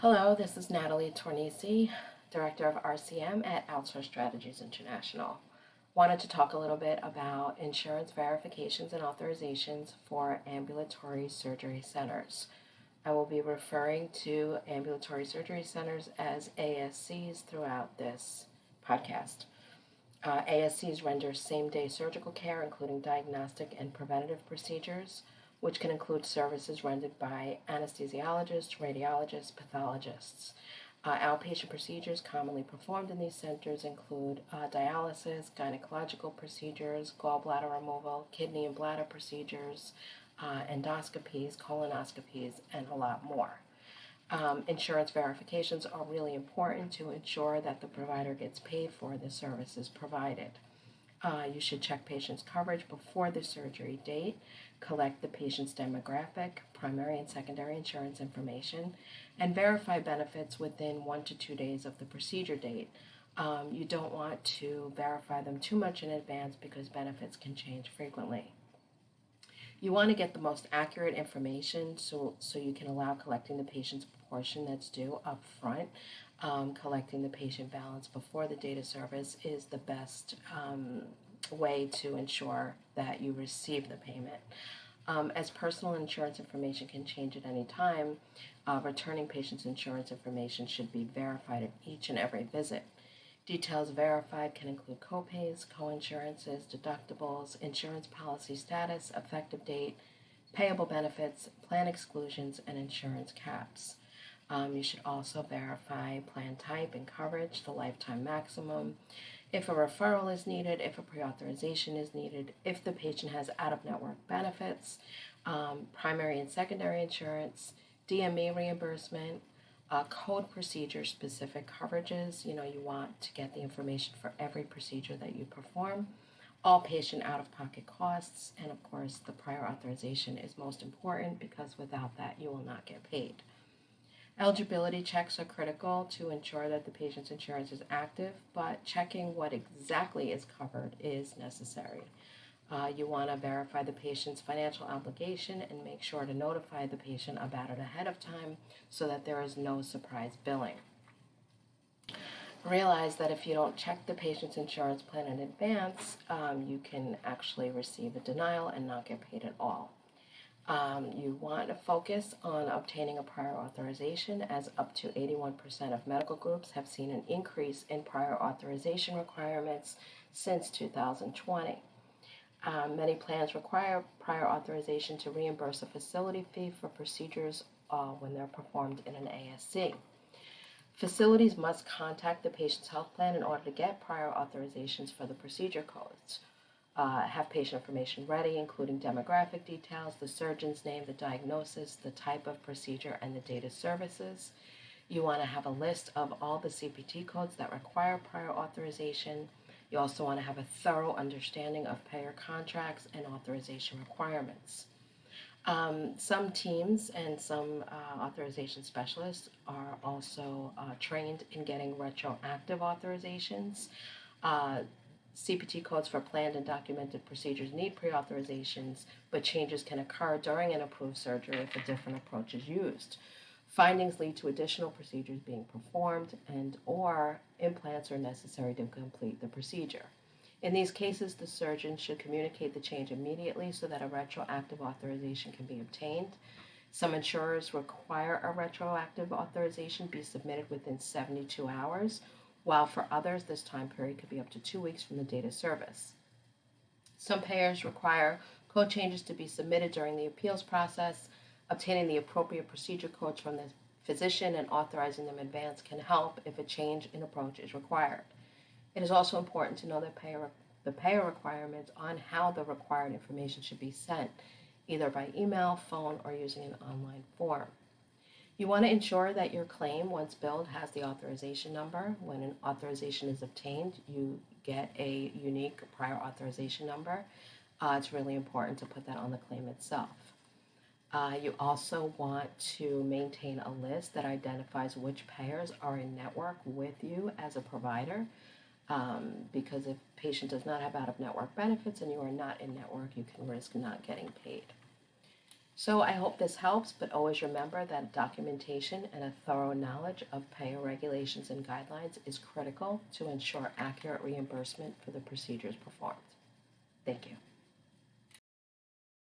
Hello, this is Natalie Tornisi, Director of RCM at Outsource Strategies International. Wanted to talk a little bit about insurance verifications and authorizations for ambulatory surgery centers. I will be referring to ambulatory surgery centers as ASCs throughout this podcast. ASCs render same-day surgical care, including diagnostic and preventative procedures, which can include services rendered by anesthesiologists, radiologists, pathologists. Outpatient procedures commonly performed in these centers include dialysis, gynecological procedures, gallbladder removal, kidney and bladder procedures, endoscopies, colonoscopies, and a lot more. Insurance verifications are really important to ensure that the provider gets paid for the services provided. You should check patients' coverage before the surgery date, collect the patient's demographic, primary and secondary insurance information, and verify benefits within 1 to 2 days of the procedure date. You don't want to verify them too much in advance because benefits can change frequently. You want to get the most accurate information so you can allow collecting the patient's portion that's due up front. Collecting the patient balance before the date of service is the best way to ensure that you receive the payment. As personal insurance information can change at any time, returning patients' insurance information should be verified at each and every visit. Details verified can include copays, coinsurances, deductibles, insurance policy status, effective date, payable benefits, plan exclusions, and insurance caps. You should also verify plan type and coverage, the lifetime maximum, if a referral is needed, if a pre-authorization is needed, if the patient has out-of-network benefits, primary and secondary insurance, DME reimbursement, code procedure specific coverages. You want to get the information for every procedure that you perform, all patient out-of-pocket costs, and of course the prior authorization is most important because without that you will not get paid. Eligibility checks are critical to ensure that the patient's insurance is active, but checking what exactly is covered is necessary. You want to verify the patient's financial obligation and make sure to notify the patient about it ahead of time so that there is no surprise billing. Realize that if you don't check the patient's insurance plan in advance, you can actually receive a denial and not get paid at all. You want to focus on obtaining a prior authorization, as up to 81% of medical groups have seen an increase in prior authorization requirements since 2020. Many plans require prior authorization to reimburse a facility fee for procedures when they're performed in an ASC. Facilities must contact the patient's health plan in order to get prior authorizations for the procedure codes. Have patient information ready, including demographic details, the surgeon's name, the diagnosis, the type of procedure, and the date of services. You want to have a list of all the CPT codes that require prior authorization. You also want to have a thorough understanding of payer contracts and authorization requirements. Some teams and some authorization specialists are also trained in getting retroactive authorizations. CPT codes for planned and documented procedures need pre-authorizations, but changes can occur during an approved surgery if a different approach is used. Findings lead to additional procedures being performed or implants are necessary to complete the procedure. In these cases, the surgeon should communicate the change immediately so that a retroactive authorization can be obtained. Some insurers require a retroactive authorization be submitted within 72 hours, while for others, this time period could be up to 2 weeks from the date of service. Some payers require code changes to be submitted during the appeals process. Obtaining the appropriate procedure codes from the physician and authorizing them in advance can help if a change in approach is required. It is also important to know the payer requirements on how the required information should be sent, either by email, phone, or using an online form. You want to ensure that your claim, once billed, has the authorization number. When an authorization is obtained, you get a unique prior authorization number. It's really important to put that on the claim itself. You also want to maintain a list that identifies which payers are in network with you as a provider, because if a patient does not have out-of-network benefits and you are not in network, you can risk not getting paid. So I hope this helps, but always remember that documentation and a thorough knowledge of payer regulations and guidelines is critical to ensure accurate reimbursement for the procedures performed. Thank you.